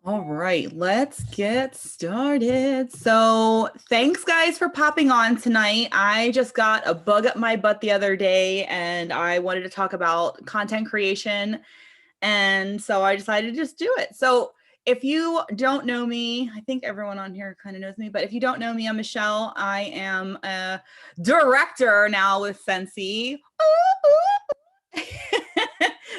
All right, let's get started. So, thanks guys for popping on tonight. I just got a bug up my butt the other day and I wanted to talk about content creation. And so I decided to just do it. So, if you don't know me, I think everyone on here kind of knows me, but if you don't know me, I'm Michelle. I am a director now with Scentsy.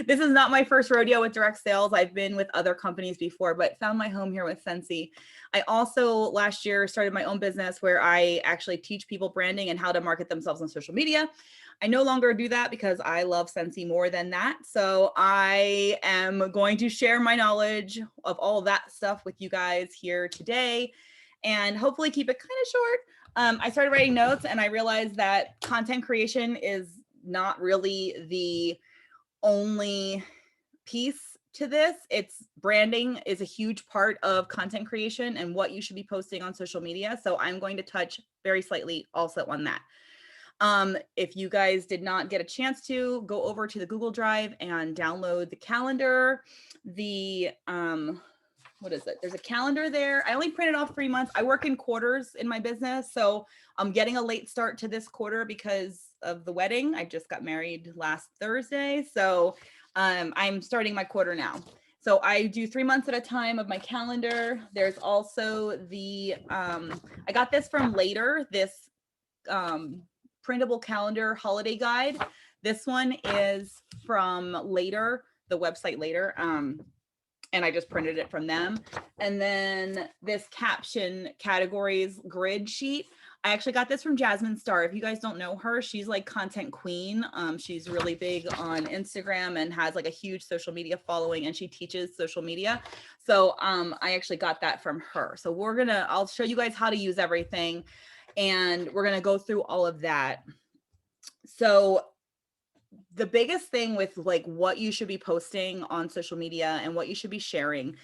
This is not my first rodeo with direct sales. I've been with other companies before, but found my home here with Scentsy. I also last year started my own business where I actually teach people branding and how to market themselves on social media. I no longer do that because I love Scentsy more than that. So I am going to share my knowledge of all of that stuff with you guys here today and hopefully keep it kind of short. I started writing notes and I realized that content creation is not really the only piece to this. It's branding is a huge part of content creation and what you should be posting on social media. So I'm going to touch very slightly also on that. If you guys did not get a chance to go over to the Google Drive and download the calendar, what is it? There's a calendar there. I only printed off 3 months. I work in quarters in my business. So I'm getting a late start to this quarter because of the wedding. I just got married last Thursday. So I'm starting my quarter now. So I do 3 months at a time of my calendar. There's also the, I got this from Later, this printable calendar holiday guide. This one is from Later, the website Later. And I just printed it from them. And then this caption categories grid sheet. I actually got this from Jasmine Star. If you guys don't know her, she's like content queen. She's really big on Instagram and has like a huge social media following, and she teaches social media. So I actually got that from her. So I'll show you guys how to use everything and we're gonna go through all of that. So the biggest thing with like what you should be posting on social media and what you should be sharing,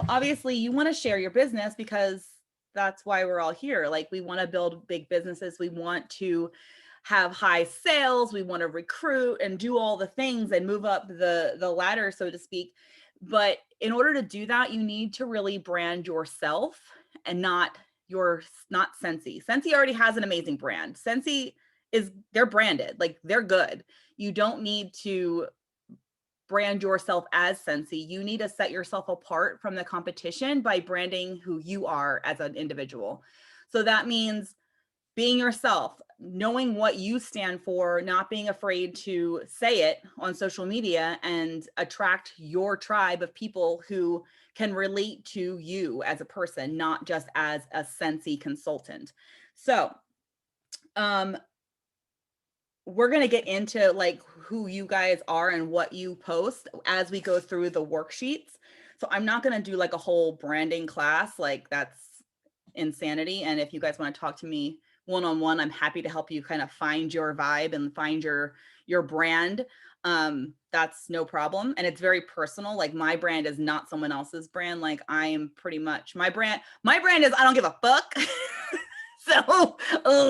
obviously you want to share your business because that's why we're all here. Like we want to build big businesses. We want to have high sales. We want to recruit and do all the things and move up the ladder, so to speak. But in order to do that, you need to really brand yourself and not Scentsy. Scentsy already has an amazing brand. Scentsy they're branded, like they're good. You don't need to brand yourself as Scentsy. You need to set yourself apart from the competition by branding who you are as an individual. So that means being yourself, knowing what you stand for, not being afraid to say it on social media and attract your tribe of people who can relate to you as a person, not just as a Scentsy consultant. So, we're going to get into like who you guys are and what you post as we go through the worksheets. So I'm not going to do like a whole branding class, like that's insanity. And if you guys want to talk to me one-on-one, I'm happy to help you kind of find your vibe and find your brand. That's no problem. And it's very personal. Like my brand is not someone else's brand. Like I am pretty much my brand is I don't give a fuck. So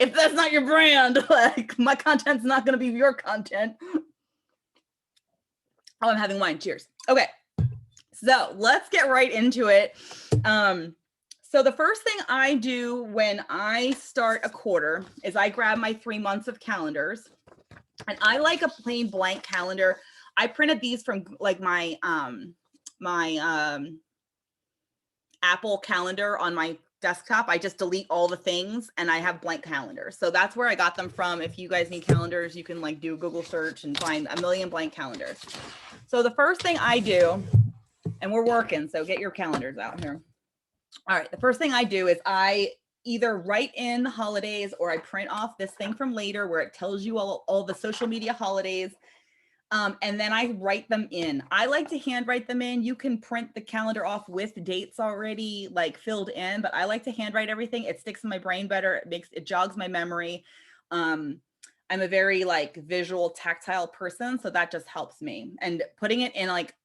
if that's not your brand, like my content's not going to be your content. Oh, I'm having wine. Cheers. Okay. So let's get right into it. So the first thing I do when I start a quarter is I grab my 3 months of calendars, and I like a plain blank calendar. I printed these from like my Apple calendar on my desktop. I just delete all the things and I have blank calendars. So that's where I got them from. If you guys need calendars, you can like do a Google search and find a million blank calendars. So the first thing I do, and we're working, so get your calendars out here. All right, the first thing I do is I either write in the holidays or I print off this thing from Later where it tells you all the social media holidays. And then I write them in. I like to handwrite them in. You can print the calendar off with dates already like filled in, but I like to handwrite everything. It sticks in my brain better. It jogs my memory. I'm a very like visual, tactile person, so that just helps me. And putting it in like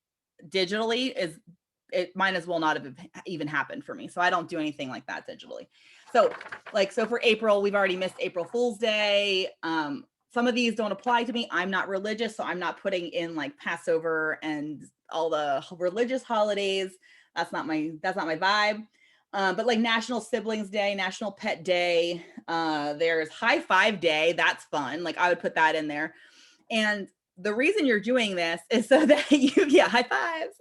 digitally it might as well not have even happened for me. So I don't do anything like that digitally. So for April, we've already missed April Fool's Day. some of these don't apply to me. I'm not religious, so I'm not putting in like Passover and all the religious holidays. That's not my vibe. But like National Siblings Day, National Pet Day, there's High Five Day. That's fun. Like I would put that in there. And the reason you're doing this is so that yeah, high fives.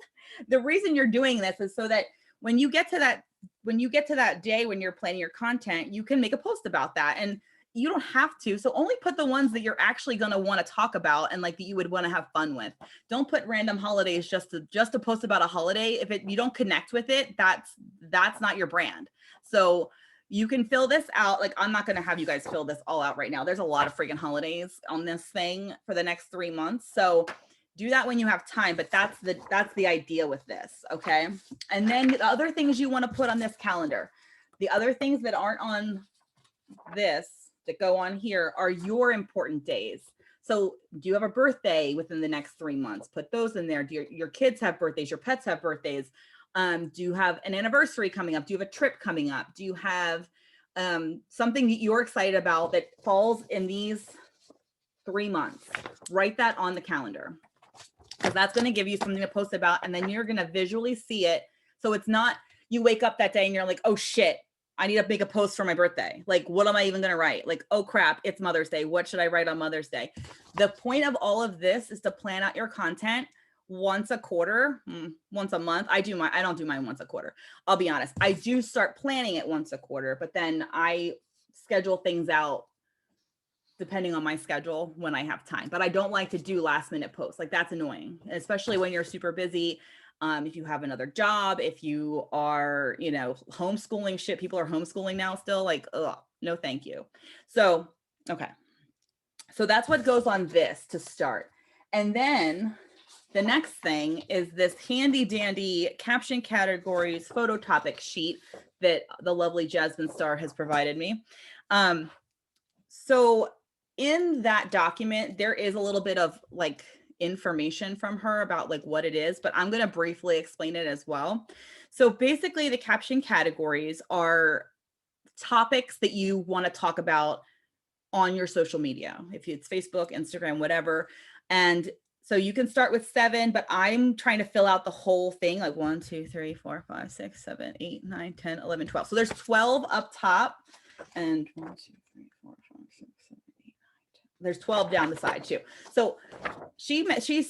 The reason you're doing this is so that when you get to that day when you're planning your content, you can make a post about that. And you don't have to. So only put the ones that you're actually going to want to talk about and like that you would want to have fun with. Don't put random holidays just to post about a holiday. If you don't connect with it, that's not your brand. So you can fill this out. Like I'm not going to have you guys fill this all out right now. There's a lot of freaking holidays on this thing for the next 3 months. So do that when you have time, but that's the idea with this. Okay. And then the other things you want to put on this calendar, the other things that aren't on this that go on here are your important days. So do you have a birthday within the next 3 months? Put those in there. Do your kids have birthdays? Your pets have birthdays? Do you have an anniversary coming up? Do you have a trip coming up? Do you have something that you're excited about that falls in these 3 months? Write that on the calendar, because that's going to give you something to post about, and then you're going to visually see it. So it's not you wake up that day and you're like, oh shit, I need to make a post for my birthday. Like, what am I even going to write? Like, oh crap, it's Mother's Day. What should I write on Mother's Day? The point of all of this is to plan out your content once a quarter, once a month. I don't do mine once a quarter. I'll be honest. I do start planning it once a quarter, but then I schedule things out depending on my schedule when I have time. But I don't like to do last minute posts. Like that's annoying, especially when you're super busy. If you have another job, if you are, homeschooling shit, people are homeschooling now still, like, ugh, no, thank you. So, okay. So that's what goes on this to start. And then the next thing is this handy dandy caption categories photo topic sheet that the lovely Jasmine Star has provided me. So in that document, there is a little bit of like information from her about like what it is, but I'm going to briefly explain it as well. So basically the caption categories are topics that you want to talk about on your social media, if it's Facebook, Instagram, whatever. And so you can start with 7, but I'm trying to fill out the whole thing, like 1, 2, 3, 4, 5, 6, 7, 8, 9, 10, 11, 12. So there's 12 up top, and 1, 2, 3, 4, 5, 6, 7, 8, 9, 10. There's 12 down the side too. So she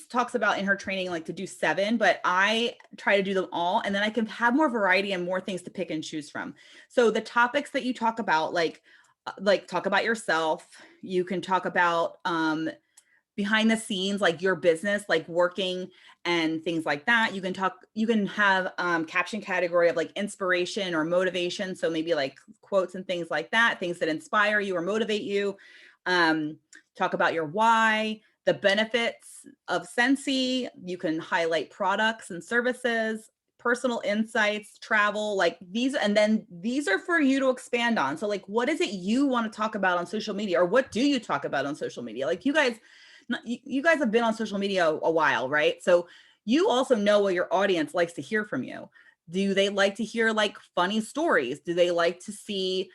talks about in her training like to do 7, but I try to do them all, and then I can have more variety and more things to pick and choose from. So the topics that you talk about, like talk about yourself. You can talk about behind the scenes, like your business, like working and things like that. You can have caption category of like inspiration or motivation. So maybe like quotes and things like that, things that inspire you or motivate you. Talk about your why, the benefits of Scentsy. You can highlight products and services, personal insights, travel, like these, and then these are for you to expand on. So like, what is it you want to talk about on social media, or what do you talk about on social media? Like you guys have been on social media a while, right? So you also know what your audience likes to hear from you. Do they like to hear like funny stories? Do they like to see,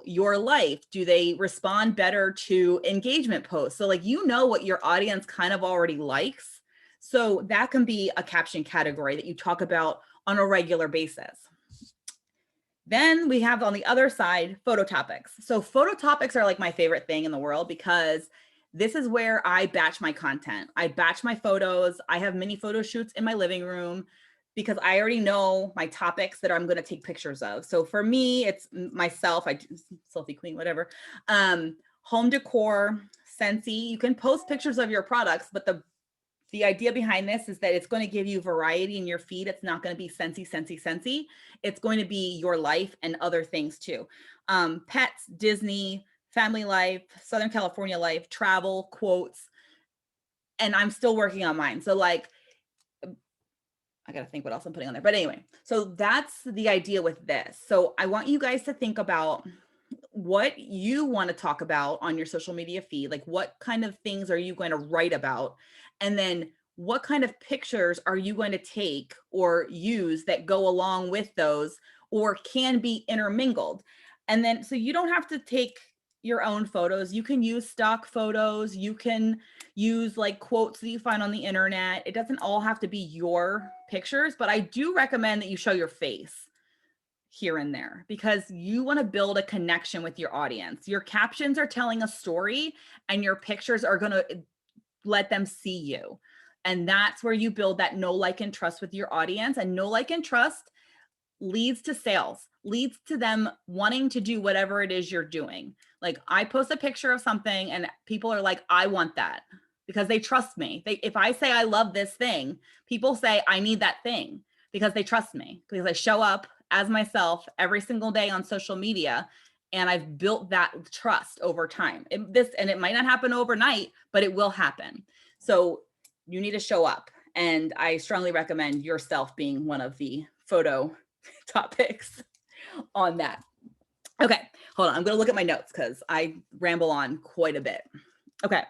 your life? Do they respond better to engagement posts? So like, what your audience kind of already likes. So that can be a caption category that you talk about on a regular basis. Then we have on the other side, photo topics. So photo topics are like my favorite thing in the world, because this is where I batch my content. I batch my photos. I have mini photo shoots in my living room because I already know my topics that I'm going to take pictures of. So for me, it's myself, selfie queen, whatever. Home decor, Scentsy. You can post pictures of your products, but the idea behind this is that it's going to give you variety in your feed. It's not going to be Scentsy. It's going to be your life and other things too. Pets, Disney, family life, Southern California life, travel, quotes. And I'm still working on mine. So like, I got to think what else I'm putting on there. But anyway, so that's the idea with this. So I want you guys to think about what you want to talk about on your social media feed. Like what kind of things are you going to write about? And then what kind of pictures are you going to take or use that go along with those or can be intermingled? And then, so you don't have to take your own photos. You can use stock photos. You can use like quotes that you find on the internet. It doesn't all have to be your pictures, but I do recommend that you show your face here and there because you want to build a connection with your audience. Your captions are telling a story and your pictures are going to let them see you. And that's where you build that know, like, and trust with your audience. And know, like, and trust leads to sales, leads to them wanting to do whatever it is you're doing. Like I post a picture of something and people are like, I want that because they trust me. If I say I love this thing, people say I need that thing because they trust me, because I show up as myself every single day on social media. And I've built that trust over time. And it might not happen overnight, but it will happen. So you need to show up. And I strongly recommend yourself being one of the photo topics on that. Okay, hold on. I'm going to look at my notes because I ramble on quite a bit. Okay.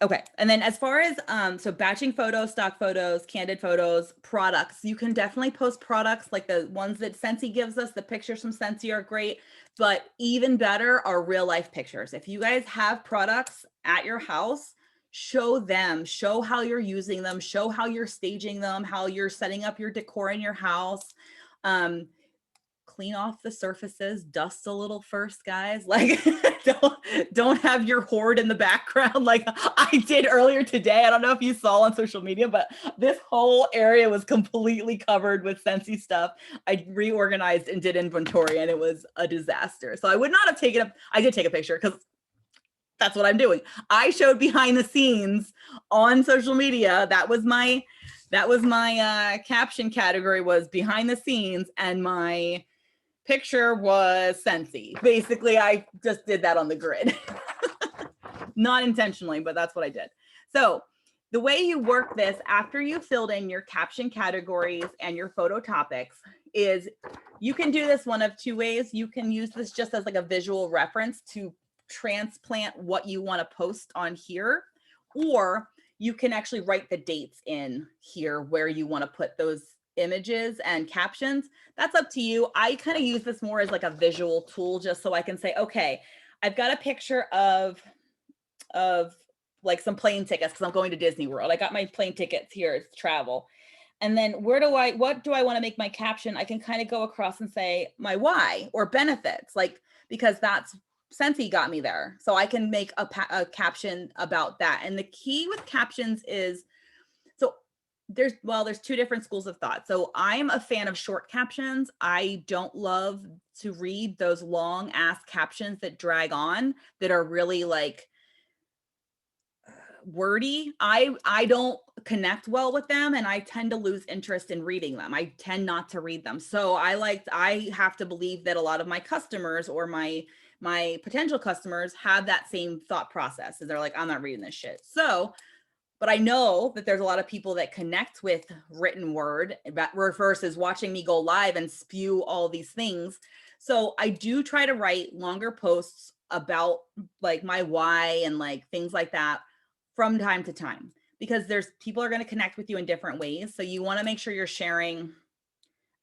Okay. And then as far as, so batching photos, stock photos, candid photos, products, you can definitely post products like the ones that Scentsy gives us. The pictures from Scentsy are great, but even better are real life pictures. If you guys have products at your house, show them, show how you're using them, show how you're staging them, how you're setting up your decor in your house. Clean off the surfaces, dust a little first, guys. Like don't have your hoard in the background like I did earlier today. I don't know if you saw on social media, but this whole area was completely covered with Scentsy stuff. I reorganized and did inventory and it was a disaster. So I would not have taken I did take a picture because that's what I'm doing. I showed behind the scenes on social media. That was my caption category, was behind the scenes, and my picture was Scentsy. Basically, I just did that on the grid. Not intentionally, but that's what I did. So the way you work this after you filled in your caption categories and your photo topics is you can do this one of two ways. You can use this just as like a visual reference to transplant what you want to post on here, or you can actually write the dates in here where you want to put those images and captions. That's up to you. I kind of use this more as like a visual tool just so I can say, okay, I've got a picture of like some plane tickets because I'm going to Disney World. I got my plane tickets here to travel. And then what do I want to make my caption? I can kind of go across and say my why or benefits, like, because that's Scentsy got me there. So I can make a caption about that. And the key with captions is, so there's two different schools of thought. So I'm a fan of short captions. I don't love to read those long ass captions that drag on, that are really like wordy. I don't connect well with them, and I tend to lose interest in reading them. I tend not to read them. So I have to believe that a lot of my customers or my potential customers have that same thought process, and they're like, I'm not reading this shit. So, but I know that there's a lot of people that connect with written word versus watching me go live and spew all these things. So I do try to write longer posts about like my why and like things like that from time to time, because people are going to connect with you in different ways. So you want to make sure you're sharing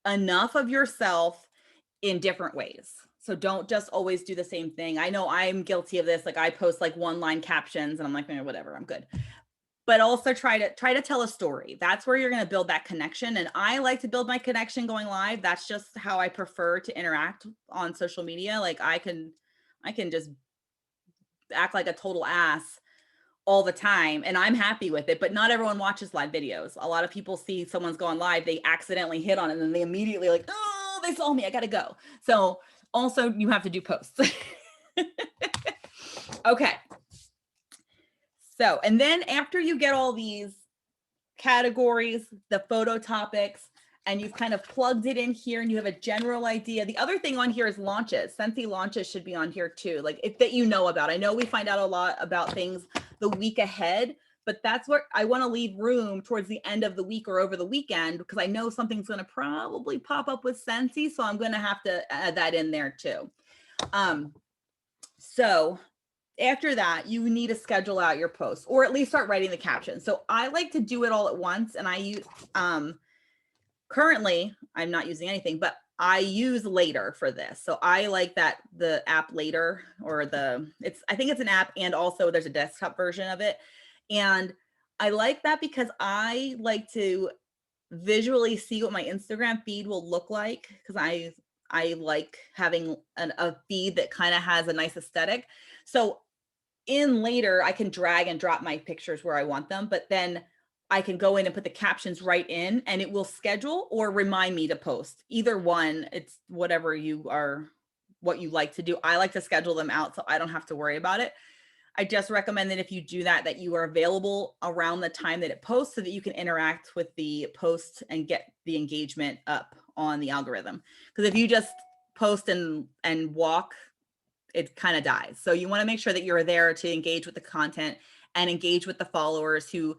enough of yourself in different ways. So don't just always do the same thing. I know I'm guilty of this. Like I post like one line captions and I'm like, whatever, I'm good. But also try to tell a story. That's where you're going to build that connection. And I like to build my connection going live. That's just how I prefer to interact on social media. Like I can just act like a total ass all the time and I'm happy with it, but not everyone watches live videos. A lot of people see someone's going live, they accidentally hit on it, and then they immediately like, oh, they saw me, I gotta go. So also you have to do posts. Okay. So, and then after you get all these categories, the photo topics, and you've kind of plugged it in here and you have a general idea. The other thing on here is launches. Scentsy launches should be on here too, like that you know about. I know we find out a lot about things the week ahead, but that's where I want to leave room towards the end of the week or over the weekend, because I know something's going to probably pop up with Scentsy. So I'm going to have to add that in there too. So after that, you need to schedule out your posts, or at least start writing the caption. So I like to do it all at once. And I use, currently I'm not using anything, but I use Later for this. So I like that the app Later, or I think it's an app, and also there's a desktop version of it. And I like that because I like to visually see what my Instagram feed will look like, because I like having a feed that kind of has a nice aesthetic. So in Later, I can drag and drop my pictures where I want them, but then I can go in and put the captions right in, and it will schedule or remind me to post. Either one, it's whatever what you like to do. I like to schedule them out so I don't have to worry about it. I just recommend that if you do that, that you are available around the time that it posts so that you can interact with the post and get the engagement up on the algorithm. Because if you just post and walk, it kind of dies. So you want to make sure that you're there to engage with the content and engage with the followers who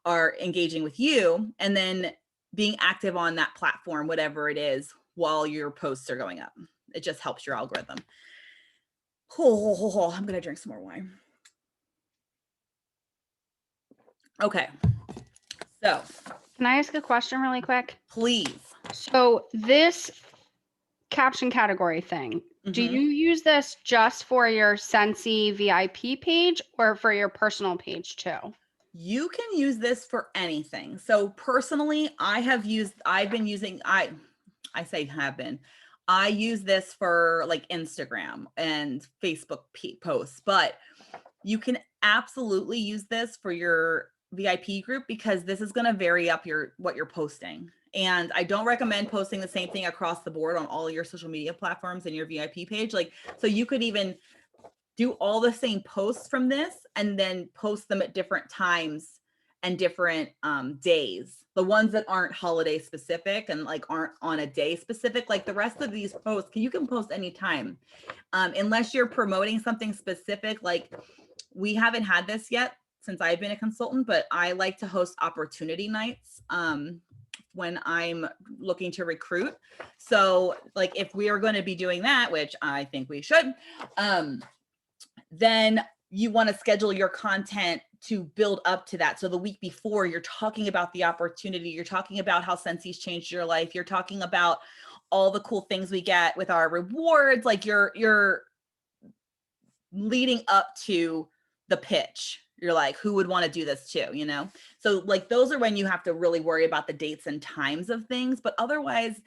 are engaging with you, and then being active on that platform, whatever it is, while your posts are going up. It just helps your algorithm. I'm going to drink some more wine. Okay. So, can I ask a question really quick? Please. So this caption category thing, do you use this just for your Scentsy VIP page or for your personal page too? You can use this for anything. So personally, I use this for like Instagram and Facebook posts, but you can absolutely use this for your VIP group, because this is going to vary up what you're posting. And I don't recommend posting the same thing across the board on all your social media platforms and your VIP page. So you could even do all the same posts from this and then post them at different times and different days. The ones that aren't holiday specific and like aren't on a day specific, like the rest of these posts, you can post anytime. Unless you're promoting something specific. Like, we haven't had this yet since I've been a consultant, but I like to host opportunity nights when I'm looking to recruit. So like, if we are going to be doing that, which I think we should, then you want to schedule your content to build up to that. So the week before, you're talking about the opportunity, you're talking about how Scentsy's changed your life, you're talking about all the cool things we get with our rewards. Like, you're leading up to the pitch. You're like, who would want to do this too, So like, those are when you have to really worry about the dates and times of things. But otherwise,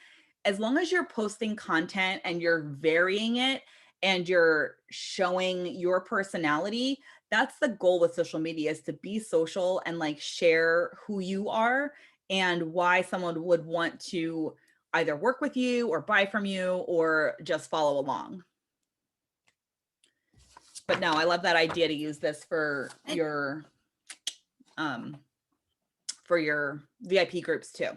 as long as you're posting content and you're varying it and you're showing your personality, that's the goal with social media, is to be social and like share who you are and why someone would want to either work with you or buy from you or just follow along. But no, I love that idea to use this for your VIP groups too.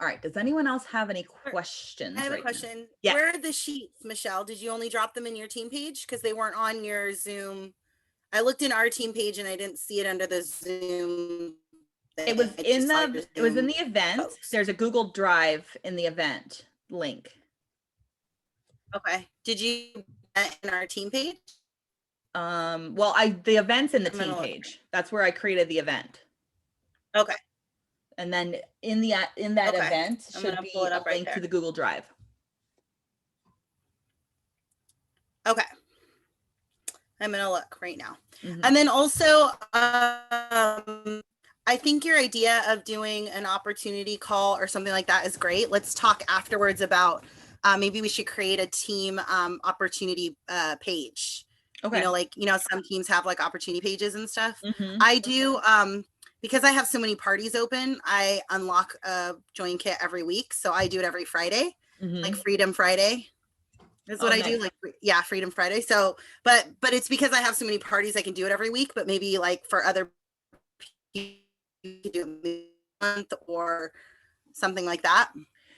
All right. Does anyone else have any questions? I have a question. Yeah. Where are the sheets, Michelle? Did you only drop them in your team page? Because they weren't on your Zoom. I looked in our team page and I didn't see it under the Zoom. It was in the event. Post. There's a Google Drive in the event link. Okay. Did you put that in our team page? Well, the event's in the team page. That's where I created the event. Okay. And then in that event should be a link to the Google Drive. Okay. I'm going to look right now. And then also, I think your idea of doing an opportunity call or something like that is great. Let's talk afterwards about maybe we should create a team opportunity page. Okay. Some teams have like opportunity pages and stuff. I do, because I have so many parties open, I unlock a join kit every week. So I do it every Friday, like Freedom Friday. That's what I do. Like, yeah, Freedom Friday. So, but it's because I have so many parties, I can do it every week, but maybe like for other people, you could do it a month or something like that.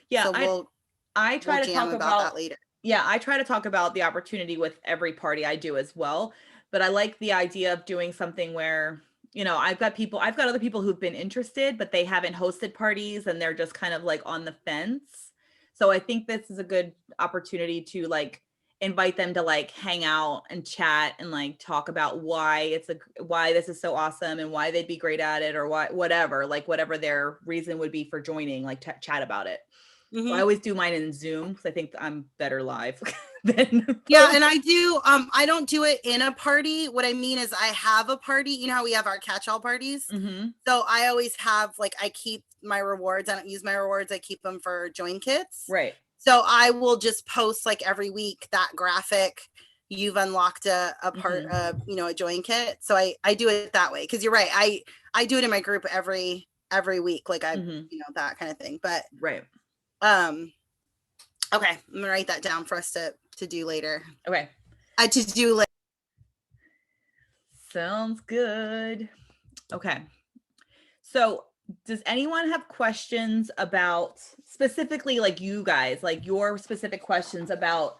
Yeah. So I try to talk about that later. Yeah. I try to talk about the opportunity with every party I do as well. But I like the idea of doing something where, I've got other people who've been interested, but they haven't hosted parties and they're just kind of like on the fence. So I think this is a good opportunity to like invite them to like hang out and chat and like talk about why this is so awesome and why they'd be great at it, or whatever their reason would be for joining, like chat about it. So I always do mine in Zoom because I think I'm better live than Yeah, and I do. I don't do it in a party. What I mean is I have a party. You know how we have our catch-all parties? So I always have, like, I keep my rewards. I don't use my rewards. I keep them for join kits. Right. So I will just post like every week that graphic. You've unlocked a part of, you know, a join kit. So I do it that way. Cause you're right. I do it in my group every week. Like I, you know, that kind of thing. But right. Okay. I'm gonna write that down for us to do later. Okay. To do later. Sounds good. Okay. So does anyone have questions about specifically, like, you guys, like your specific questions about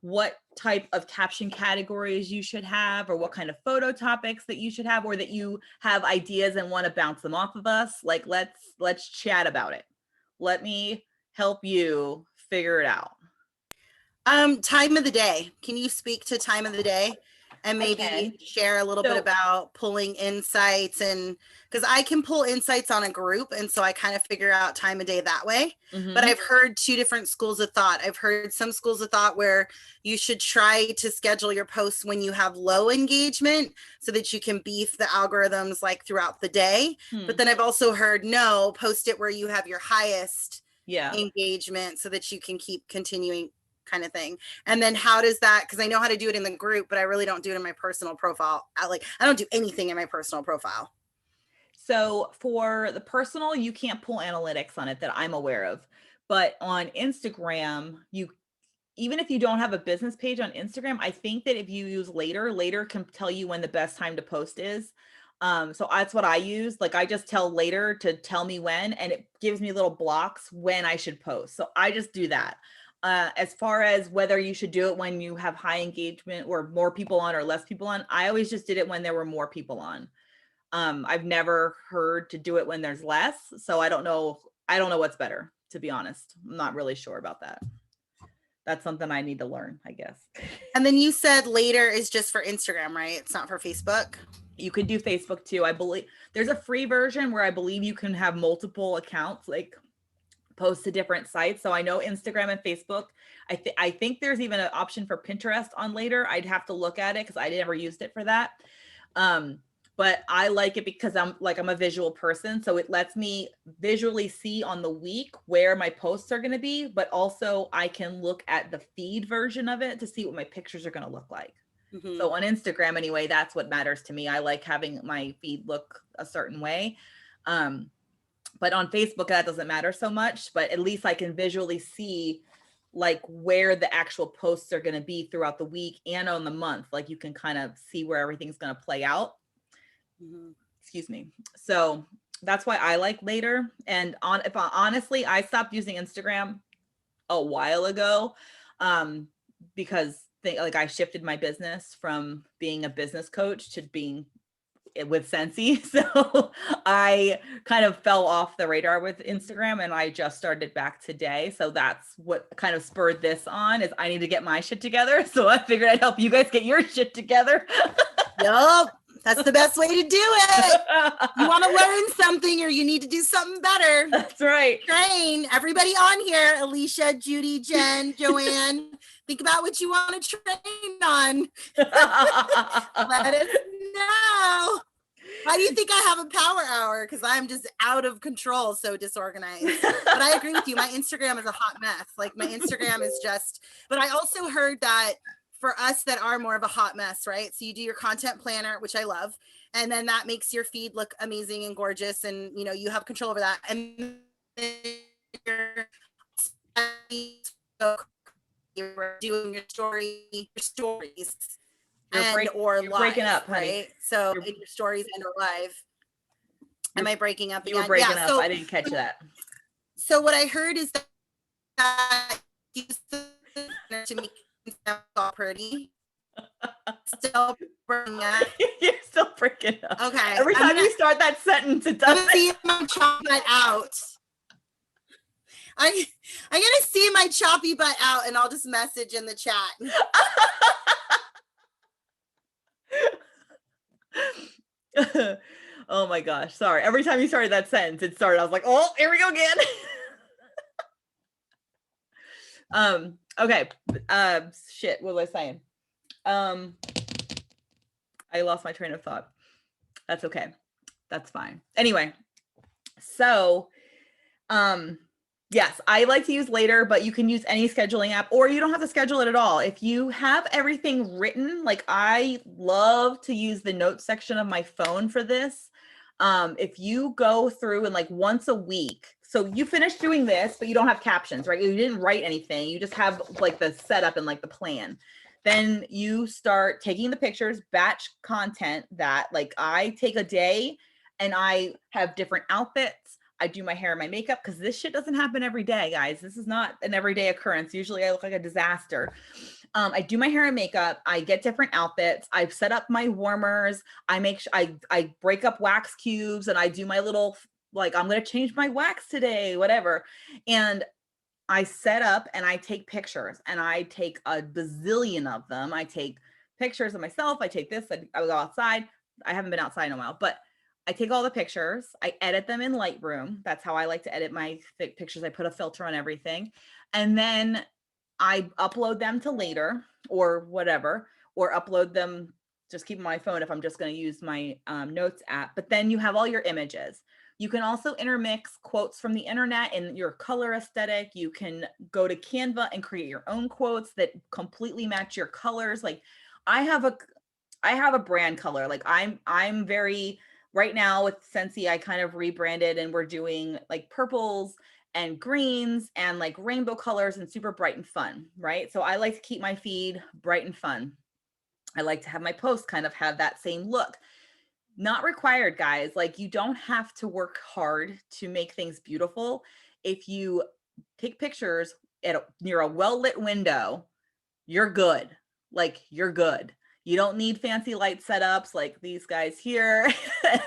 what type of caption categories you should have, or what kind of photo topics that you should have, or that you have ideas and want to bounce them off of us? Like, let's chat about it. Let me help you figure it out. Time of the day. Can you speak to time of the day and maybe share a little bit about pulling insights? And because I can pull insights on a group, and so I kind of figure out time of day that way. But I've heard two different schools of thought. I've heard some schools of thought where you should try to schedule your posts when you have low engagement so that you can beef the algorithms like throughout the day. But then I've also heard, no, post it where you have your highest engagement so that you can keep continuing, kind of thing. And then how does that, because I know how to do it in the group, but I really don't do it in my personal profile. I don't do anything in my personal profile. So for the personal, you can't pull analytics on it that I'm aware of. But on Instagram, even if you don't have a business page on Instagram, I think that if you use later can tell you when the best time to post is. So that's what I use. Like, I just tell later to tell me when, and it gives me little blocks when I should post. So I just do that. As far as whether you should do it when you have high engagement or more people on or less people on, I always just did it when there were more people on. I've never heard to do it when there's less. So I don't know what's better, to be honest. I'm not really sure about that. That's something I need to learn, I guess. And then you said later is just for Instagram, right? It's not for Facebook. You could do Facebook too. I believe there's a free version where I believe you can have multiple accounts, like post to different sites. So I know Instagram and Facebook. I think there's even an option for Pinterest on later. I'd have to look at it because I never used it for that. But I like it because I'm a visual person. So it lets me visually see on the week where my posts are going to be, but also I can look at the feed version of it to see what my pictures are going to look like. So on Instagram, anyway, that's what matters to me. I like having my feed look a certain way. But on Facebook, that doesn't matter so much, but at least I can visually see like where the actual posts are going to be throughout the week and on the month. Like, you can kind of see where everything's going to play out. Excuse me. So that's why I like later. And honestly, I stopped using Instagram a while ago because I shifted my business from being a business coach to being with Scentsy. So I kind of fell off the radar with Instagram, and I just started back today. So that's what kind of spurred this on, is I need to get my shit together. So I figured I'd help you guys get your shit together. Yup. That's the best way to do it. You want to learn something, or you need to do something better. That's right. Train everybody on here. Alicia, Judy, Jen, Joanne. Think about what you want to train on. Let us know. Why do you think I have a power hour? Because I'm just out of control, so disorganized. But I agree with you. My Instagram is a hot mess. Like, my Instagram is just, but I also heard that for us that are more of a hot mess, right? So you do your content planner, which I love. And then that makes your feed look amazing and gorgeous. And, you know, you have control over that. And you're doing your stories. Or live, breaking up, honey. Right? So in your stories and or live. Am I breaking up again? You were breaking up. I didn't catch that. So what I heard is that you to make all pretty. Still breaking up. You're still breaking up. Okay. Every time you start that sentence, it doesn't. See my choppy butt out. I gotta see my choppy butt out, and I'll just message in the chat. Oh my gosh. Sorry. Every time you started that sentence, I was like, oh, here we go again. Okay. Shit. What was I saying? I lost my train of thought. That's okay. That's fine. Anyway, so, yes, I like to use Later, but you can use any scheduling app, or you don't have to schedule it at all. If you have everything written, like I love to use the notes section of my phone for this. If you go through and like once a week, so you finish doing this, but you don't have captions, right? You didn't write anything. You just have like the setup and like the plan. Then you start taking the pictures, batch content that like I take a day and I have different outfits. I do my hair and my makeup because this shit doesn't happen every day, guys. This is not an everyday occurrence. Usually I look like a disaster. I do my hair and makeup. I get different outfits. I've set up my warmers. I make sure I break up wax cubes and I do my little, like, I'm going to change my wax today, whatever. And I set up and I take pictures and I take a bazillion of them. I take pictures of myself. I take this, I go outside. I haven't been outside in a while, but I take all the pictures. I edit them in Lightroom. That's how I like to edit my pictures. I put a filter on everything. And then I upload them to Later or whatever, or upload them, just keep them on my phone if I'm just going to use my notes app. But then you have all your images. You can also intermix quotes from the internet and your color aesthetic. You can go to Canva and create your own quotes that completely match your colors. Like I have a brand color. Like I'm very, right now with Scentsy, I kind of rebranded and we're doing like purples and greens and like rainbow colors and super bright and fun, right? So I like to keep my feed bright and fun. I like to have my posts kind of have that same look. Not required, guys. Like you don't have to work hard to make things beautiful. If you take pictures near a well-lit window, you're good. Like you're good. You don't need fancy light setups like these guys here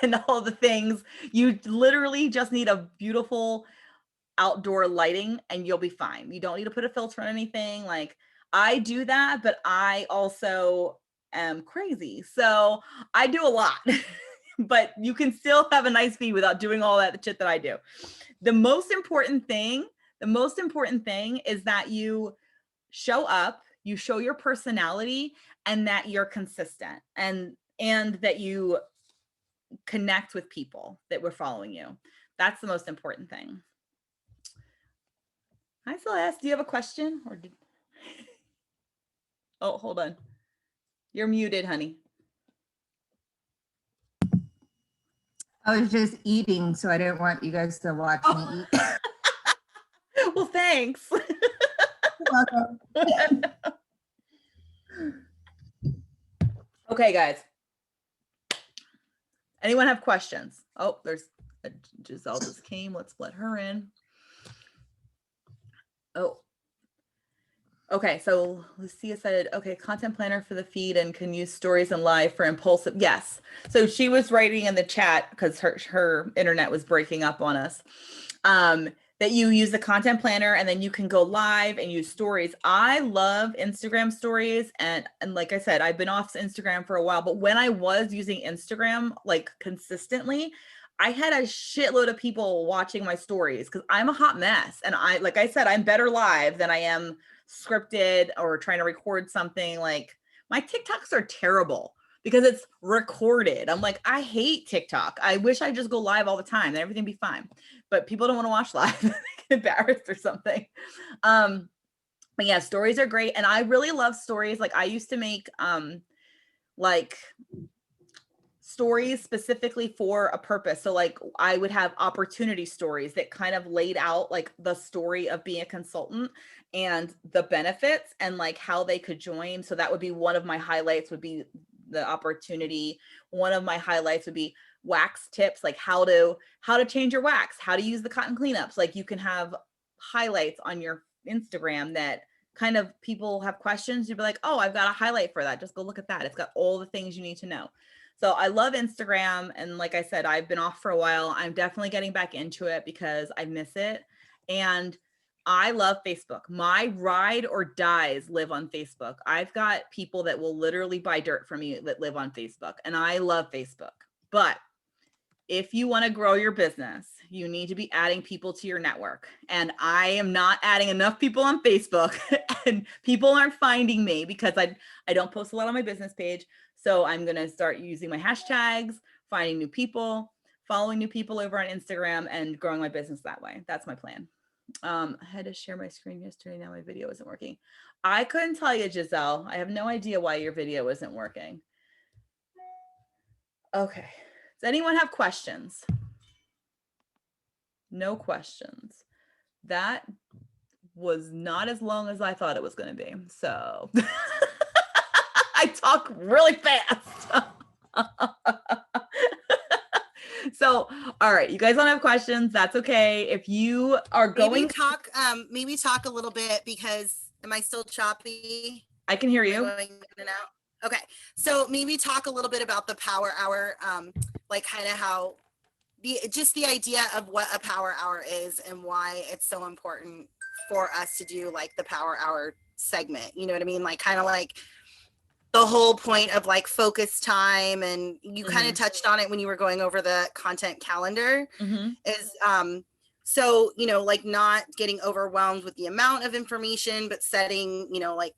and all the things. You literally just need a beautiful outdoor lighting and you'll be fine. You don't need to put a filter on anything. Like I do that, but I also am crazy. So I do a lot, but you can still have a nice feed without doing all that shit that I do. The most important thing is that you show up, you show your personality, and that you're consistent and that you connect with people that were following you. That's the most important thing. Hi, Celeste. Do you have a question or did... Oh, hold on. You're muted, honey. I was just eating, so I didn't want you guys to watch me eat. Well, thanks. Okay, guys. Anyone have questions? Oh, there's Giselle just came. Let's let her in. Oh. Okay, so Lucia said, okay, content planner for the feed and can use stories and live for impulsive. Yes. So she was writing in the chat because her internet was breaking up on us. That you use the content planner and then you can go live and use stories. I love Instagram stories. And like I said, I've been off Instagram for a while, but when I was using Instagram like consistently, I had a shitload of people watching my stories because I'm a hot mess. And like I said, I'm better live than I am scripted or trying to record something. Like my TikToks are terrible because it's recorded. I'm like, I hate TikTok. I wish I just go live all the time and everything be fine. But people don't want to watch live. They get embarrassed or something. But yeah, stories are great. And I really love stories. Like I used to make like stories specifically for a purpose. So like I would have opportunity stories that kind of laid out like the story of being a consultant and the benefits and like how they could join. So that would be one of my highlights would be the opportunity. One of my highlights would be wax tips, like how to change your wax, how to use the cotton cleanups. Like you can have highlights on your Instagram that kind of people have questions. You'd be like, oh, I've got a highlight for that. Just go look at that. It's got all the things you need to know. So I love Instagram. And like I said, I've been off for a while. I'm definitely getting back into it because I miss it. And I love Facebook. My ride or dies live on Facebook. I've got people that will literally buy dirt from me that live on Facebook. And I love Facebook. But if you want to grow your business, you need to be adding people to your network. And I am not adding enough people on Facebook and people aren't finding me because I don't post a lot on my business page. So I'm going to start using my hashtags, finding new people, following new people over on Instagram, and growing my business that way. That's my plan. I had to share my screen yesterday. Now my video isn't working. I couldn't tell you, Giselle. I have no idea why your video isn't working. Okay. Does anyone have questions? No questions. That was not as long as I thought it was going to be. So I talk really fast. So, all right, you guys don't have questions. That's okay. If you are going, maybe talk a little bit, because am I still choppy? I can hear you. Going in and out? Okay. So maybe talk a little bit about the power hour, like kind of how just the idea of what a power hour is and why it's so important for us to do like the power hour segment. You know what I mean? Like kind of like the whole point of like focus time, and you kind of touched on it when you were going over the content calendar, is so, you know, like not getting overwhelmed with the amount of information, but setting, you know, like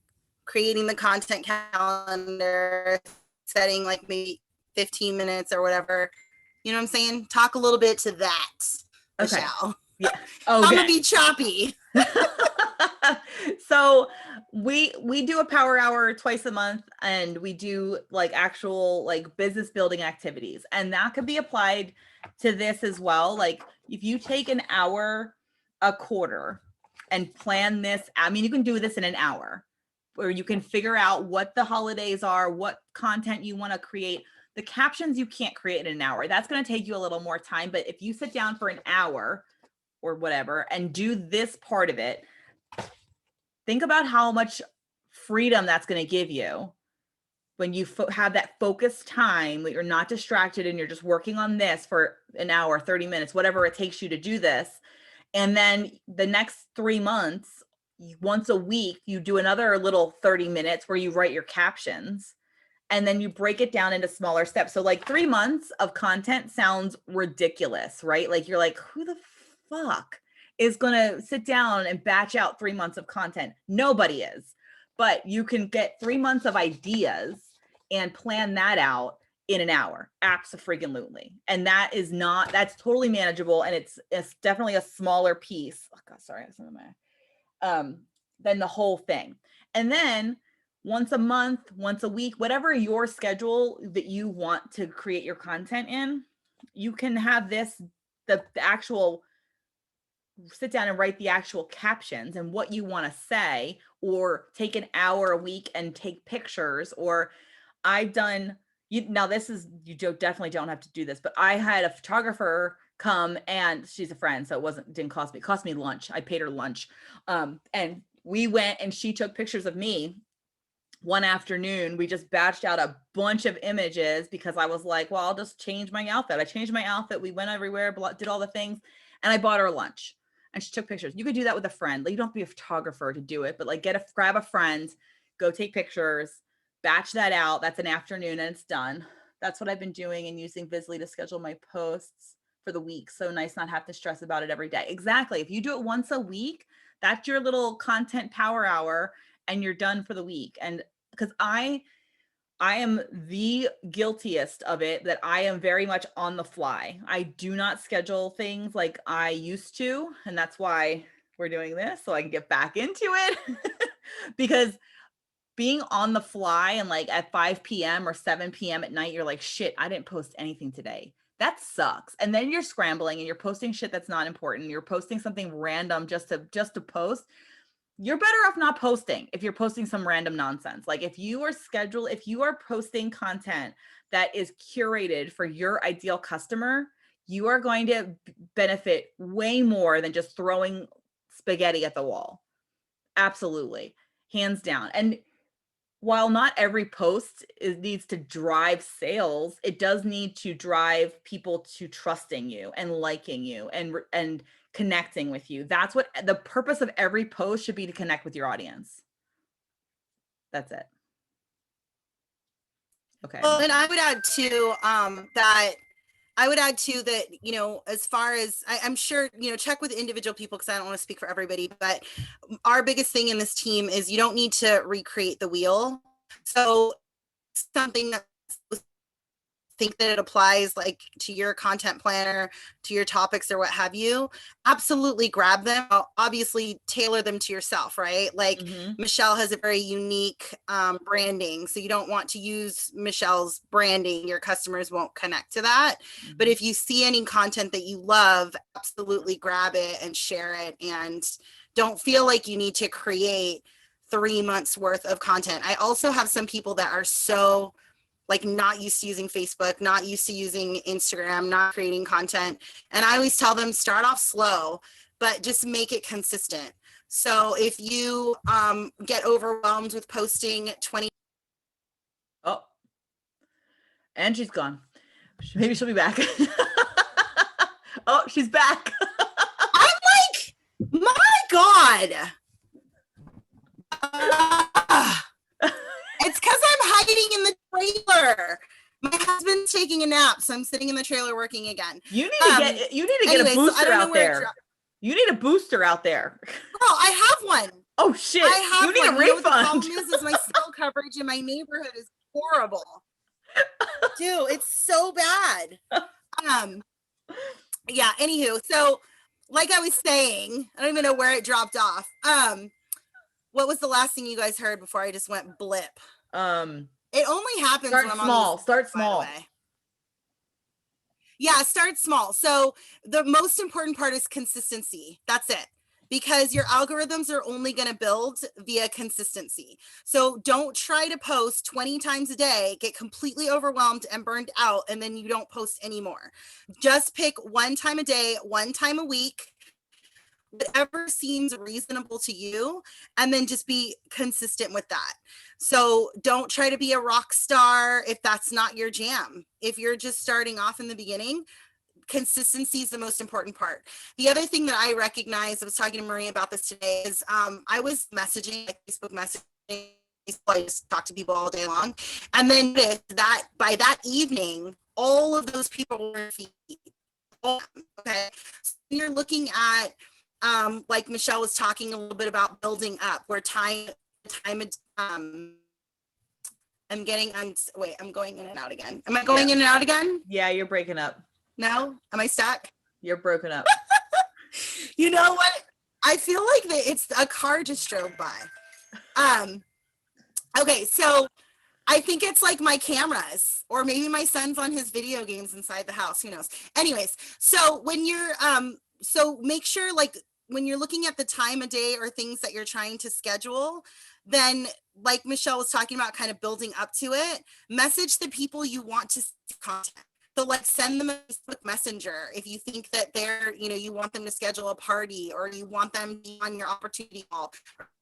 creating the content calendar, setting like maybe 15 minutes or whatever. You know what I'm saying? Talk a little bit to that, Michelle. Okay. Yeah. Okay. I'm gonna be choppy. So we do a power hour twice a month, and we do like actual like business building activities, and that could be applied to this as well. Like if you take an hour a quarter and plan this, I mean, you can do this in an hour, where you can figure out what the holidays are, what content you want to create. The captions you can't create in an hour. That's going to take you a little more time. But if you sit down for an hour or whatever and do this part of it, think about how much freedom that's going to give you when you have that focused time, that you're not distracted and you're just working on this for an hour, 30 minutes, whatever it takes you to do this. And then the next 3 months, once a week, you do another little 30 minutes where you write your captions, and then you break it down into smaller steps. So like 3 months of content sounds ridiculous, right? Like you're like, who the fuck is going to sit down and batch out 3 months of content? Nobody is. But you can get 3 months of ideas and plan that out in an hour. Abso-freaking-lutely. And that's totally manageable. And it's definitely a smaller piece. Oh God, sorry. That's my, than the whole thing. And then once a month, once a week, whatever your schedule that you want to create your content in, you can have the actual sit down and write the actual captions and what you want to say, or take an hour a week and take pictures. Or I've done, now this is, you definitely don't have to do this, but I had a photographer come, and she's a friend, so it didn't cost me. It cost me lunch. I paid her lunch. And we went and she took pictures of me. One afternoon, we just batched out a bunch of images because I was like, well, I'll just change my outfit. I changed my outfit. We went everywhere, did all the things, and I bought her lunch, and she took pictures. You could do that with a friend. Like, you don't have to be a photographer to do it, but like grab a friend, go take pictures, batch that out. That's an afternoon and it's done. That's what I've been doing, and using Visly to schedule my posts for the week. So nice not have to stress about it every day. Exactly. If you do it once a week, that's your little content power hour, and you're done for the week. And because I am the guiltiest of it, that I am very much on the fly. I do not schedule things like I used to. And that's why we're doing this, so I can get back into it. Because being on the fly and like at 5 p.m. or 7 p.m. at night, you're like, shit, I didn't post anything today. That sucks. And then you're scrambling and you're posting shit that's not important. You're posting something random just to post. You're better off not posting if you're posting some random nonsense. Like if you are posting content that is curated for your ideal customer, you are going to benefit way more than just throwing spaghetti at the wall. Absolutely. Hands down. And while not every post needs to drive sales, it does need to drive people to trusting you and liking you and connecting with you. That's what the purpose of every post should be, to connect with your audience. That's it. Okay. Well, and I would add too, that I would add too that, you know, as far as I'm sure, you know, check with individual people because I don't want to speak for everybody, but our biggest thing in this team is you don't need to recreate the wheel. So something that think that it applies like to your content planner, to your topics or what have you, absolutely grab them. Obviously tailor them to yourself, right? Like Michelle has a very unique branding. So you don't want to use Michelle's branding. Your customers won't connect to that. But if you see any content that you love, absolutely grab it and share it. And don't feel like you need to create 3 months worth of content. I also have some people that are so like not used to using Facebook, not used to using Instagram, not creating content. And I always tell them start off slow, but just make it consistent. So if you get overwhelmed with posting 20. Oh, and she's gone. Maybe she'll be back. Oh, she's back. I'm like, my God. It's because I'm hiding in the trailer. My husband's taking a nap, so I'm sitting in the trailer working again. You need to get a booster out there. You need a booster out there. Girl, I have one. Oh shit! I have you need one. a refund. You know what the problem is my cell coverage in my neighborhood is horrible. Dude, it's so bad. Yeah. Anywho, so like I was saying, I don't even know where it dropped off. What was the last thing you guys heard before I just went blip? It only happens when I'm on these, start small. Yeah, start small. So the most important part is consistency. That's it. Because your algorithms are only going to build via consistency. So don't try to post 20 times a day, get completely overwhelmed and burned out, and then you don't post anymore. Just pick one time a day, one time a week, whatever seems reasonable to you, and then just be consistent with that. So don't try to be a rock star if that's not your jam. If you're just starting off in the beginning, consistency is the most important part. The other thing that I recognize, I was talking to Marie about this today, is I was messaging, like Facebook messaging, I just talk to people all day long, and then that by that evening, all of those people were feed. Okay, so you're looking at like Michelle was talking a little bit about building up, where I'm going in and out again. Am I going in and out again? Yeah, you're breaking up. No? Am I stuck? You're broken up. You know what? I feel like it's a car just drove by. Okay, so I think it's like my cameras, or maybe my son's on his video games inside the house. Who knows? Anyways, so when you're so make sure, like, when you're looking at the time of day or things that you're trying to schedule, then like Michelle was talking about, kind of building up to it, message the people you want to see content. So like send them a Facebook Messenger if you think that they're, you know, you want them to schedule a party, or you want them to be on your opportunity call,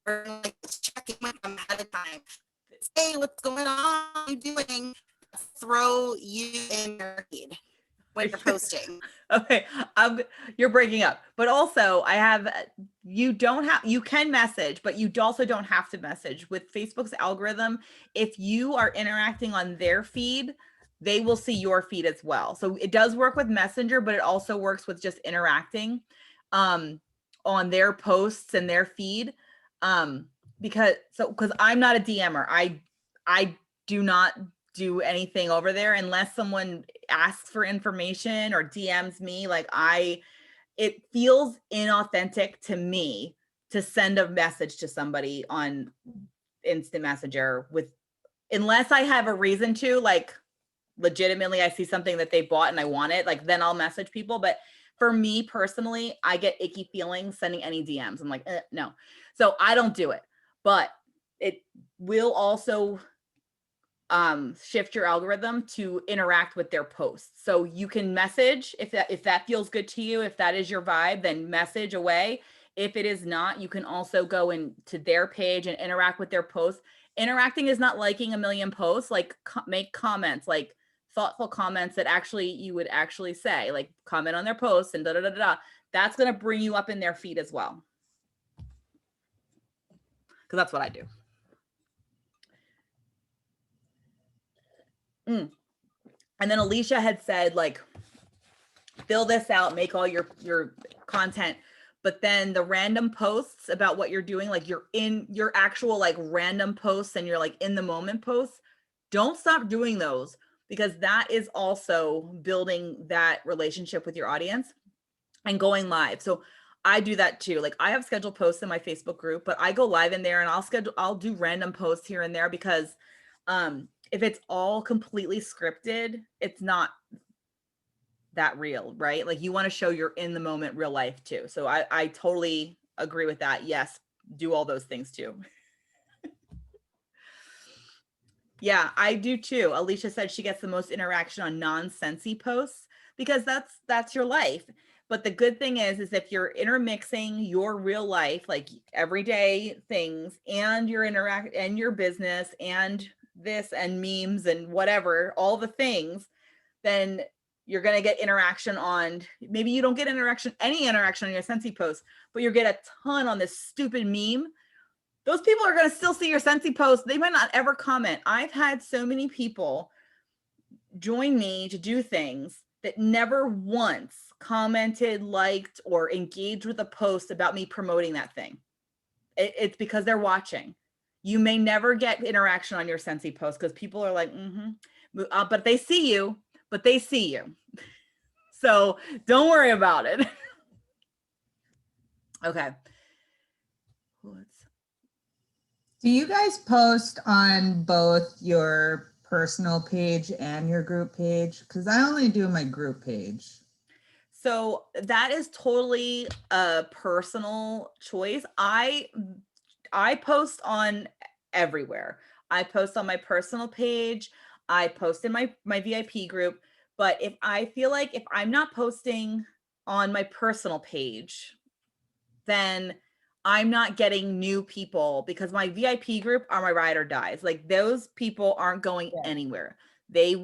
or like check in with them ahead of time. Hey, what's going on? What are you doing? Throw you in their feed when you're posting. Okay, you're breaking up. But also, you can message, but you also don't have to message. With Facebook's algorithm, if you are interacting on their feed, they will see your feed as well. So it does work with Messenger, but it also works with just interacting on their posts and their feed. Because I'm not a DMer. I do not do anything over there unless someone asks for information or DMs me. Like it feels inauthentic to me to send a message to somebody on instant messenger unless I have a reason to, like, legitimately I see something that they bought and I want it, like, then I'll message people. But for me personally, I get icky feelings sending any DMs. I'm like, no. So I don't do it, but it will also shift your algorithm to interact with their posts. So you can message if that feels good to you. If that is your vibe, then message away. If it is not, you can also go into their page and interact with their posts. Interacting is not liking a million posts. Like make comments, like thoughtful comments that actually you would actually say, like comment on their posts and da da da da. That's going to bring you up in their feed as well. Because that's what I do. And then Alicia had said, like, fill this out, make all your content. But then the random posts about what you're doing, like you're in your actual like random posts and you're like in the moment posts, don't stop doing those, because that is also building that relationship with your audience and going live. So I do that too. Like I have scheduled posts in my Facebook group, but I go live in there and I'll do random posts here and there, because if it's all completely scripted, it's not that real, right? Like you want to show you're in the moment real life too. So I totally agree with that. Yes, do all those things too. Yeah, I do too. Alicia said she gets the most interaction on non-Scentsy posts because that's your life. But the good thing is if you're intermixing your real life, like everyday things, and your interact and your business and this and memes and whatever, all the things, then you're going to get interaction on, maybe you don't get any interaction on your Scentsy post, but you get a ton on this stupid meme. Those people are going to still see your Scentsy post. They might not ever comment. I've had so many people join me to do things that never once commented, liked, or engaged with a post about me promoting that thing. It's because they're watching. You may never get interaction on your Scentsy post because people are like, but they see you. So don't worry about it. Okay. Do you guys post on both your personal page and your group page? Because I only do my group page. So that is totally a personal choice. I post on everywhere. I post on my personal page. I post in my VIP group. But if I feel like if I'm not posting on my personal page, then I'm not getting new people, because my VIP group are my ride or dies. Like those people aren't going anywhere. They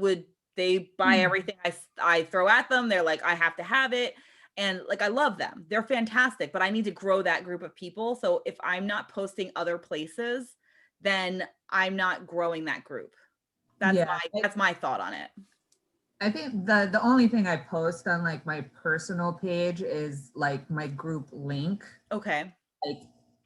buy everything I throw at them. They're like, I have to have it. And like, I love them. They're fantastic, but I need to grow that group of people. So if I'm not posting other places, then I'm not growing that group. That's my thought on it. I think the only thing I post on like my personal page is like my group link. Okay. Like,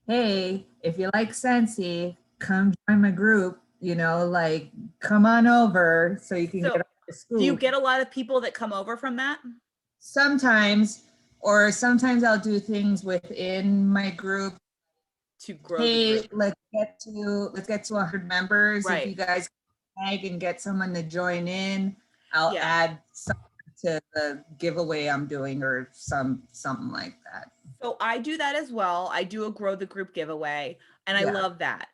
hey, if you like Scentsy, come join my group, like come on over so you can get off the scoop. Do you get a lot of people that come over from that? Sometimes, or sometimes I'll do things within my group to grow. Hey, let's get to 100 members. Right. If you guys tag and get someone to join in, I'll add something to the giveaway I'm doing or something like that. So I do that as well. I do a grow the group giveaway, and I love that.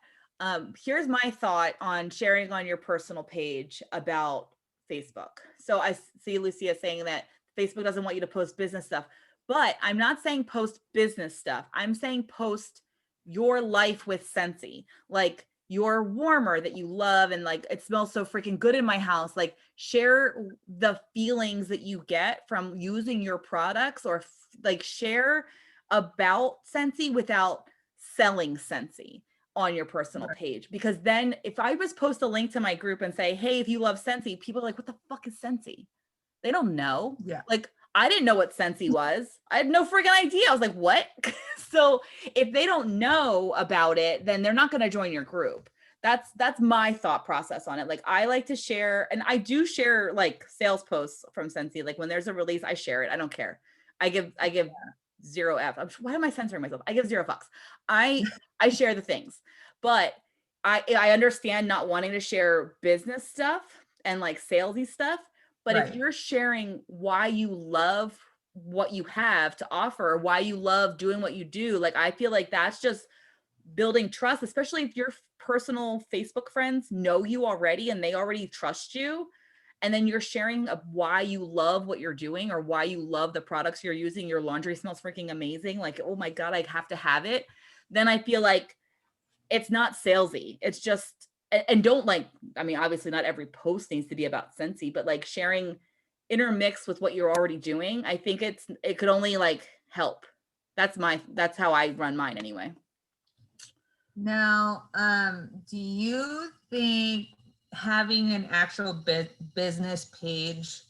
Here's my thought on sharing on your personal page about Facebook. So I see Lucia saying that Facebook doesn't want you to post business stuff, but I'm not saying post business stuff. I'm saying post your life with Scentsy, like your warmer that you love and like it smells so freaking good in my house. Like share the feelings that you get from using your products, or like share about Scentsy without selling Scentsy on your personal page. Because then if I just post a link to my group and say, hey, if you love Scentsy, people are like, what the fuck is Scentsy? They don't know. Yeah. Like I didn't know what Scentsy was. I had no freaking idea. I was like, what? So if they don't know about it, then they're not going to join your group. That's my thought process on it. Like I like to share, and I do share like sales posts from Scentsy. Like when there's a release, I share it. I don't care. I give zero F. Why am I censoring myself? I give zero fucks. I share the things, but I understand not wanting to share business stuff and like salesy stuff. But if you're sharing why you love what you have to offer, why you love doing what you do, like I feel like that's just building trust, especially if your personal Facebook friends know you already and they already trust you. And then you're sharing why you love what you're doing or why you love the products you're using. Your laundry smells freaking amazing. Like, oh my God, I have to have it. Then I feel like it's not salesy. It's just, and don't like, I mean, obviously not every post needs to be about Scentsy, but like sharing intermix with what you're already doing. I think it could only like help. That's how I run mine anyway. Now, do you think having an actual business page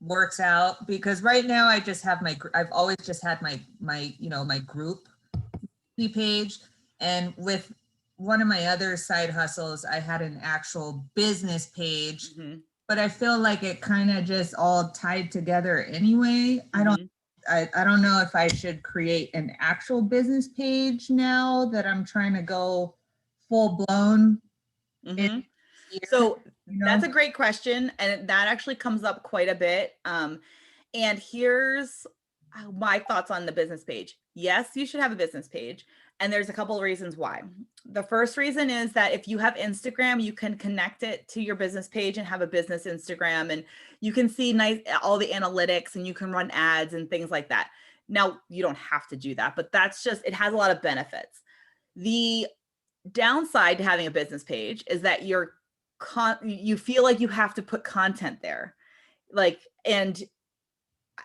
works out, because right now I just have I've always just had my group page, and with one of my other side hustles, I had an actual business page, but I feel like it kind of just all tied together anyway. I don't know if I should create an actual business page now that I'm trying to go full blown. So that's a great question, and that actually comes up quite a bit. And here's my thoughts on the business page. Yes, you should have a business page, and there's a couple of reasons why. The first reason is that if you have Instagram, you can connect it to your business page and have a business Instagram, and you can see all the analytics, and you can run ads and things like that. Now, you don't have to do that, but that's just, it has a lot of benefits. The downside to having a business page is that you feel like you have to put content there, and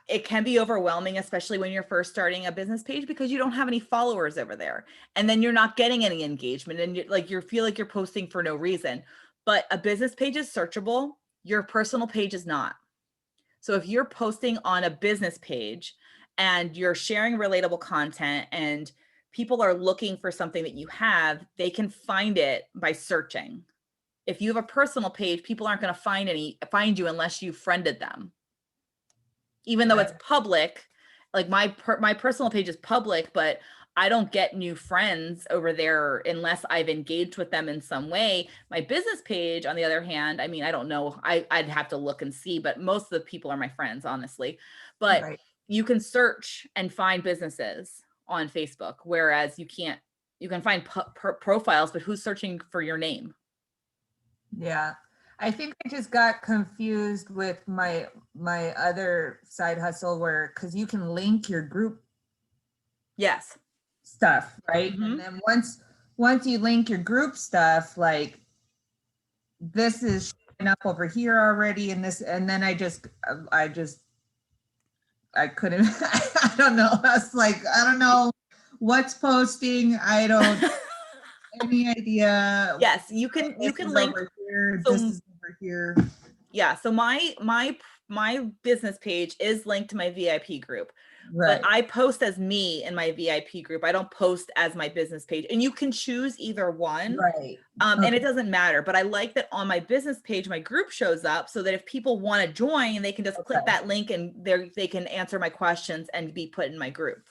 it can be overwhelming, especially when you're first starting a business page, because you don't have any followers over there, and then you're not getting any engagement, and you feel like you're posting for no reason. But a business page is searchable. Your personal page is not. So if you're posting on a business page and you're sharing relatable content and people are looking for something that you have, they can find it by searching. If you have a personal page, people aren't going to find you unless you friended them. Even though it's public, like my personal page is public, but I don't get new friends over there unless I've engaged with them in some way. My business page, on the other hand, I mean, I don't know, I'd have to look and see, but most of the people are my friends, honestly. But you can search and find businesses on Facebook, whereas you can find profiles, but who's searching for your name? Yeah. I think I just got confused with my other side hustle because you can link your group stuff, right? And then once you link your group stuff, like this is showing up over here already, and then I couldn't I don't know. I was like, I don't know what's posting. I don't any idea. Yes, you can link here. This is over here. Yeah, so my business page is linked to my VIP group. But I post as me in my VIP group. I don't post as my business page, and you can choose either one. And it doesn't matter, but I like that on my business page, my group shows up so that if people want to join, they can just click that link and they can answer my questions and be put in my group.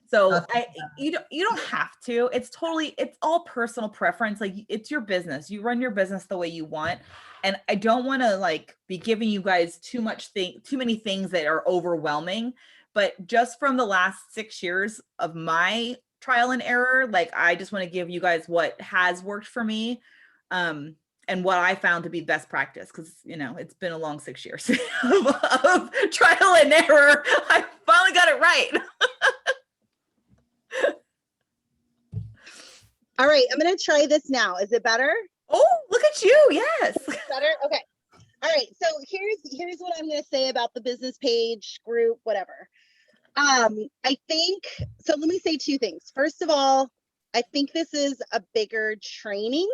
So you don't have to. It's all personal preference. Like, it's your business. You run your business the way you want. And I don't want to be giving you guys too many things that are overwhelming. But just from the last 6 years of my trial and error, I just want to give you guys what has worked for me, and what I found to be best practice, because it's been a long 6 years of trial and error. I finally got it right. All right, I'm going to try this now. Is it better? Oh, look at you. Yes. Better? Okay. All right. So here's what I'm going to say about the business page, group, whatever. I think, so let me say two things. First of all, I think this is a bigger training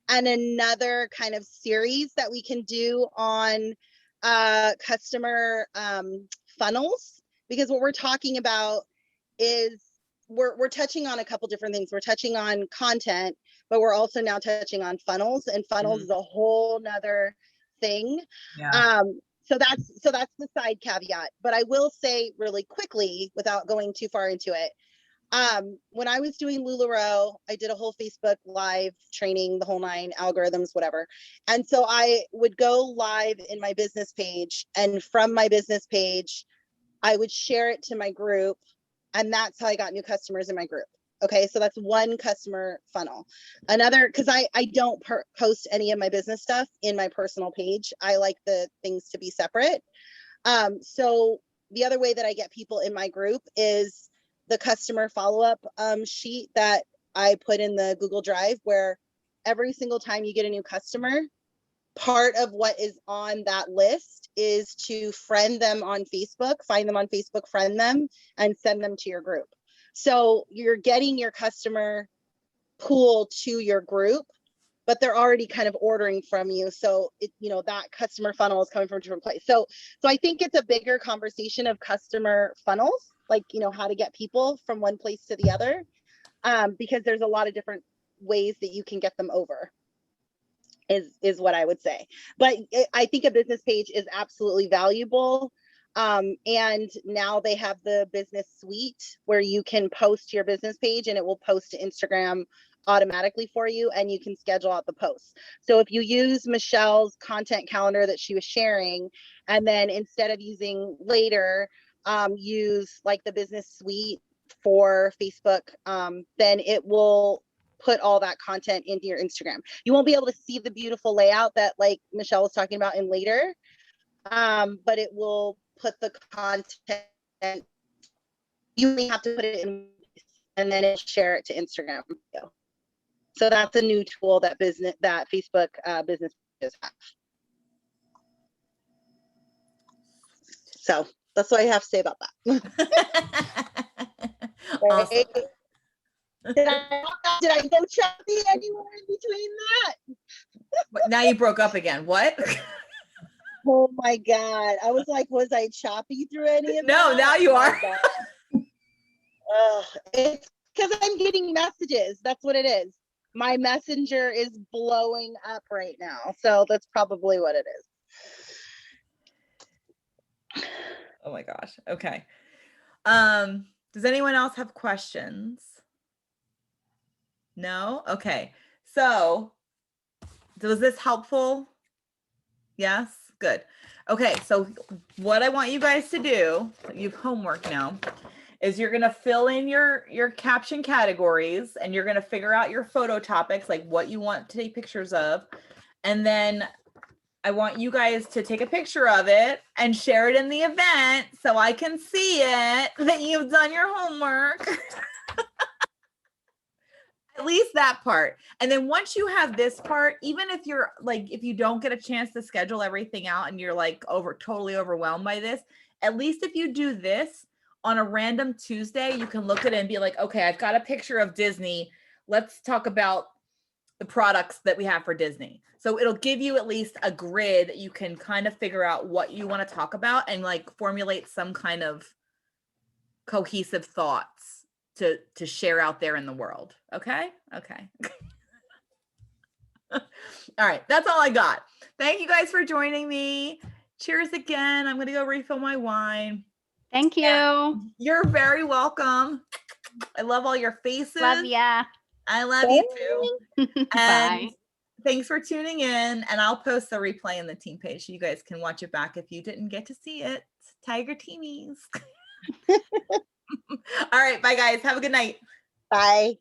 and another kind of series that we can do on customer funnels, because what we're talking about is we're touching on a couple different things. We're touching on content, but we're also now touching on funnels, and funnels is a whole nother thing. So that's the side caveat. But I will say really quickly, without going too far into it, when I was doing LuLaRoe, I did a whole Facebook live training, the whole 9 algorithms, whatever. And so I would go live in my business page, and from my business page, I would share it to my group. And that's how I got new customers in my group. Okay, so that's one customer funnel. Another, because I don't post any of my business stuff in my personal page. I like the things to be separate. So the other way that I get people in my group is the customer follow-up sheet that I put in the Google Drive, where every single time you get a new customer, part of what is on that list is to friend them on Facebook, find them on Facebook, friend them, and send them to your group. So you're getting your customer pool to your group but they're already kind of ordering from you. So it, you know, that customer funnel is coming from a different place. So I think it's a bigger conversation of customer funnels, like, you know, how to get people from one place to the other, because there's a lot of different ways that you can get them over, is what I would say. But I think a business page is absolutely valuable. And now they have the business suite where you can post your business page and it will post to Instagram automatically for you, and you can schedule out the posts. So if you use Michelle's content calendar that she was sharing, and then instead of using later, use like the business suite for Facebook, then it will put all that content into your Instagram. You won't be able to see the beautiful layout that like Michelle was talking about in later, but it will put the content, you only have to put it in, and then it'll share it to Instagram. So that's a new tool that Facebook business pages have. So that's what I have to say about that. Awesome. Did I go choppy anywhere in between that? But now you broke up again. What? Oh my God. I was like, was I choppy through any of that? No, now you are. It's because I'm getting messages. That's what it is. My messenger is blowing up right now. So that's probably what it is. Oh my gosh. Okay. Does anyone else have questions? No? Okay. So was this helpful? Yes? Good. Okay. So what I want you guys to do, you've homework now, is you're going to fill in your caption categories, and you're going to figure out your photo topics, like what you want to take pictures of. And then I want you guys to take a picture of it and share it in the event so I can see it that you've done your homework. At least that part. And then once you have this part, even if you're like, if you don't get a chance to schedule everything out and you're like totally overwhelmed by this, at least if you do this on a random Tuesday, you can look at it and be like, okay, I've got a picture of Disney. Let's talk about the products that we have for Disney. So it'll give you at least a grid that you can kind of figure out what you want to talk about and like formulate some kind of cohesive thoughts to share out there in the world. Okay. Okay. All right. That's all I got. Thank you guys for joining me. Cheers again. I'm going to go refill my wine. Thank you. Yeah, you're very welcome. I love all your faces. Love ya. I love you too. Bye. Thanks for tuning in. And I'll post the replay in the team page so you guys can watch it back if you didn't get to see it. Tiger Teamies. All right. Bye, guys. Have a good night. Bye.